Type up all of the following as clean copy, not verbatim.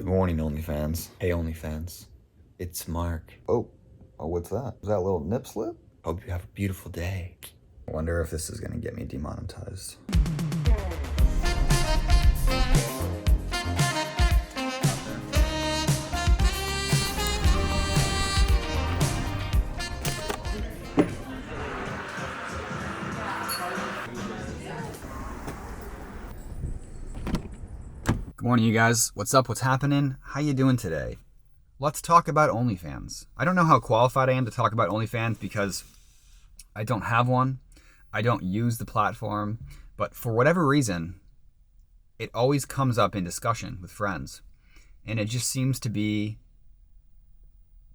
Good morning, OnlyFans. Hey, OnlyFans. It's Mark. Oh, what's that? Is that a little nip slip? Hope you have a beautiful day. I wonder if this is gonna get me demonetized. Good morning, you guys. What's up? What's happening? How you doing today? Let's talk about OnlyFans. I don't know how qualified I am to talk about OnlyFans because I don't have one. I don't use the platform. But for whatever reason, it always comes up in discussion with friends. And it just seems to be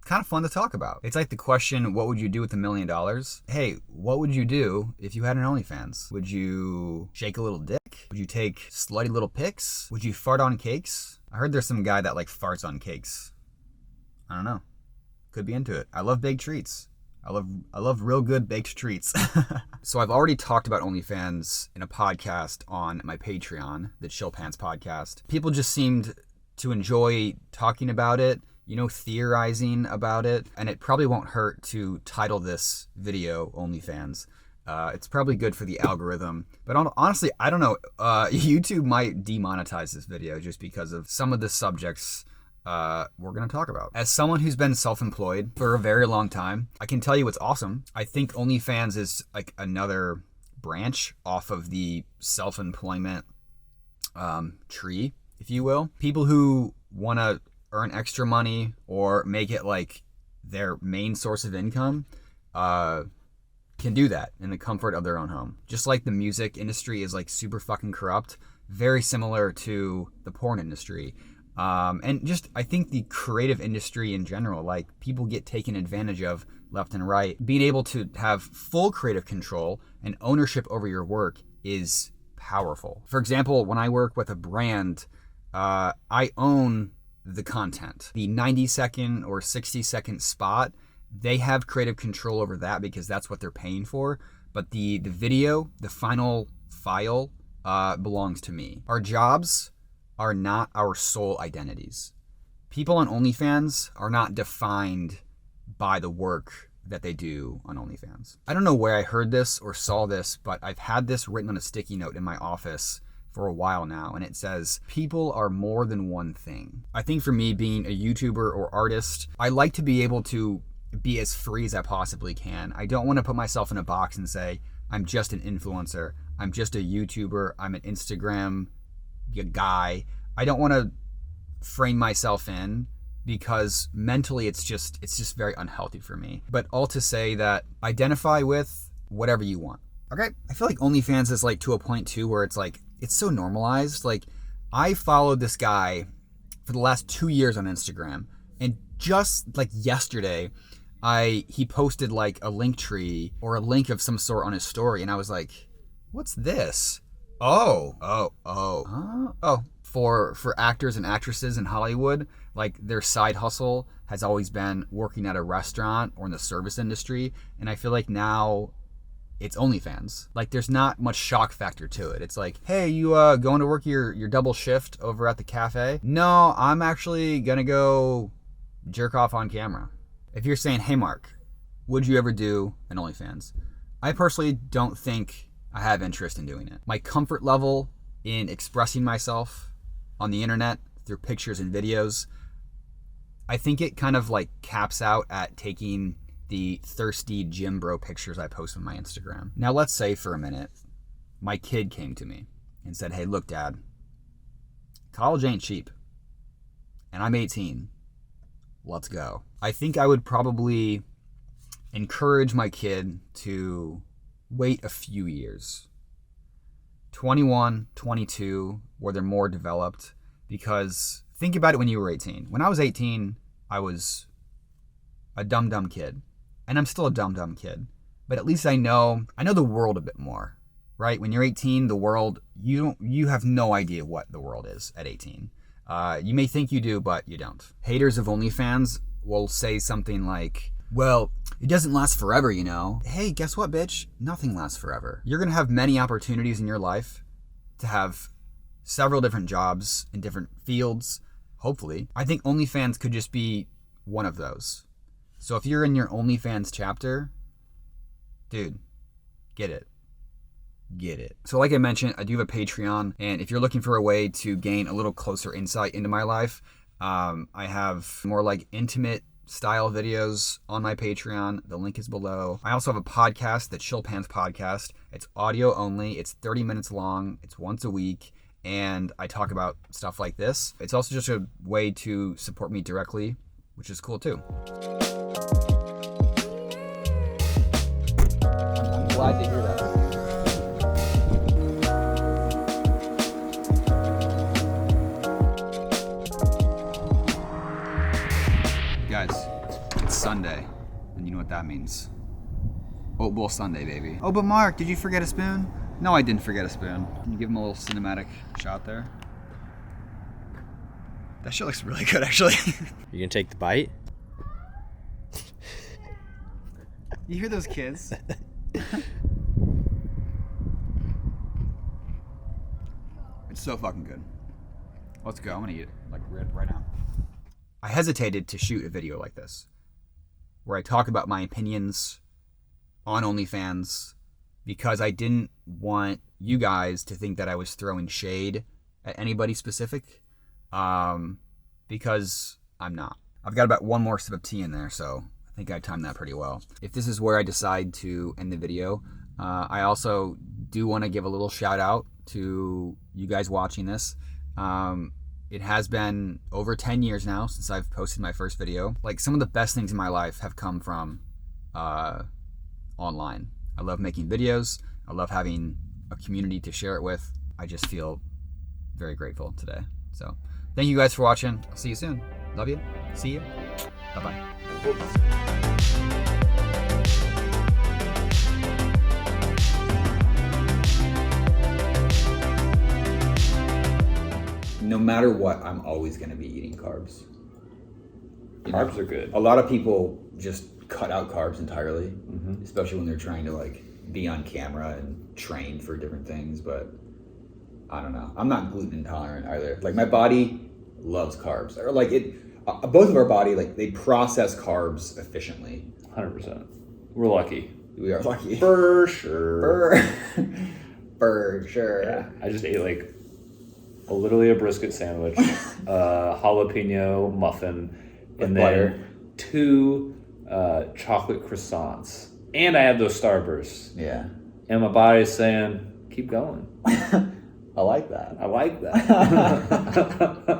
kind of fun to talk about. It's like the question, what would you do with $1 million? Hey, what would you do if you had an OnlyFans? Would you shake a little dick? Would you take slutty little pics? Would you fart on cakes? I heard there's some guy that like farts on cakes. I don't know. Could be into it. I love baked treats. I love real good baked treats. So I've already talked about OnlyFans in a podcast on my Patreon, the Chill Pants podcast. People just seemed to enjoy talking about it, theorizing about it, and it probably won't hurt to title this video OnlyFans. It's probably good for the algorithm, but honestly, I don't know. YouTube might demonetize this video just because of some of the subjects we're going to talk about. As someone who's been self-employed for a very long time, I can tell you what's awesome. I think OnlyFans is like another branch off of the self-employment tree, if you will. People who want to earn extra money or make it like their main source of income can do that in the comfort of their own home. Just like the music industry is like super fucking corrupt, very similar to the porn industry. And just, I think the creative industry in general, like people get taken advantage of left and right. Being able to have full creative control and ownership over your work is powerful. For example, when I work with a brand, I own the content. The 90-second or 60-second spot, they have creative control over that because that's what they're paying for. But the video, the final file, belongs to me. Our jobs are not our sole identities. People on OnlyFans are not defined by the work that they do on OnlyFans. I don't know where I heard this or saw this, but I've had this written on a sticky note in my office for a while now, and it says, people are more than one thing. I think for me, being a YouTuber or artist, I like to be able to be as free as I possibly can. I don't want to put myself in a box and say, I'm just an influencer, I'm just a YouTuber, I'm an Instagram guy. I don't want to frame myself in because mentally it's just very unhealthy for me. But all to say that identify with whatever you want. Okay? I feel like OnlyFans is like to a point too where it's like, it's so normalized. Like I followed this guy for the last 2 years on Instagram, and just like yesterday, he posted like a link tree or a link of some sort on his story, and I was like, what's this? Oh. For actors and actresses in Hollywood, like their side hustle has always been working at a restaurant or in the service industry, and I feel like now it's OnlyFans. Like there's not much shock factor to it. It's like, hey, you going to work your double shift over at the cafe? No, I'm actually gonna go jerk off on camera. If you're saying, hey Mark, would you ever do an OnlyFans? I personally don't think I have interest in doing it. My comfort level in expressing myself on the internet through pictures and videos, I think it kind of like caps out at taking the thirsty gym bro pictures I post on my Instagram. Now let's say for a minute, my kid came to me and said, hey, look, Dad, college ain't cheap, and I'm 18. Let's go. I think I would probably encourage my kid to wait a few years. 21, 22, where they're more developed, because think about it when you were 18. When I was 18, I was a dumb kid, and I'm still a dumb kid, but at least I know the world a bit more, right? When you're 18, the world, you have no idea what the world is at 18. You may think you do, but you don't. Haters of OnlyFans will say something like, well, it doesn't last forever, Hey, guess what, bitch? Nothing lasts forever. You're going to have many opportunities in your life to have several different jobs in different fields, hopefully. I think OnlyFans could just be one of those. So if you're in your OnlyFans chapter, dude, get it. Get it. So like I mentioned, I do have a Patreon, and if you're looking for a way to gain a little closer insight into my life, I have more like intimate style videos on my Patreon. The link is below. I also have a podcast, the Chill Pants Podcast. It's audio only. It's 30 minutes long. It's once a week, and I talk about stuff like this. It's also just a way to support me directly, which is cool too. I'm glad to hear that. Guys, it's Sunday, and you know what that means. Oat Bowl Sunday, baby. Oh, but Mark, did you forget a spoon? No, I didn't forget a spoon. Can you give him a little cinematic shot there? That shit looks really good, actually. You gonna take the bite? You hear those kids? It's so fucking good. Let's go. I'm gonna eat it like right now. I hesitated to shoot a video like this, where I talk about my opinions on OnlyFans, because I didn't want you guys to think that I was throwing shade at anybody specific, because I'm not. I've got about one more sip of tea in there, so I think I timed that pretty well. If this is where I decide to end the video, I also do want to give a little shout out to you guys watching this. It has been over 10 years now since I've posted my first video. Like, some of the best things in my life have come from online. I love making videos. I love having a community to share it with. I just feel very grateful today. So thank you guys for watching. I'll see you soon. Love you. See you. Bye-bye. No matter what, I'm always going to be eating carbs. Carbs are good. A lot of people just cut out carbs entirely, especially when they're trying to like be on camera and train for different things. But I don't know. I'm not gluten intolerant either. Like, my body loves carbs, or like both of our body, like, they process carbs efficiently. 100%. We're lucky. We are lucky. For sure. For sure. Yeah. I just ate like literally a brisket sandwich, jalapeno muffin, and then 2 chocolate croissants. And I had those Starbursts. Yeah. And my body's saying, keep going. I like that. I like that.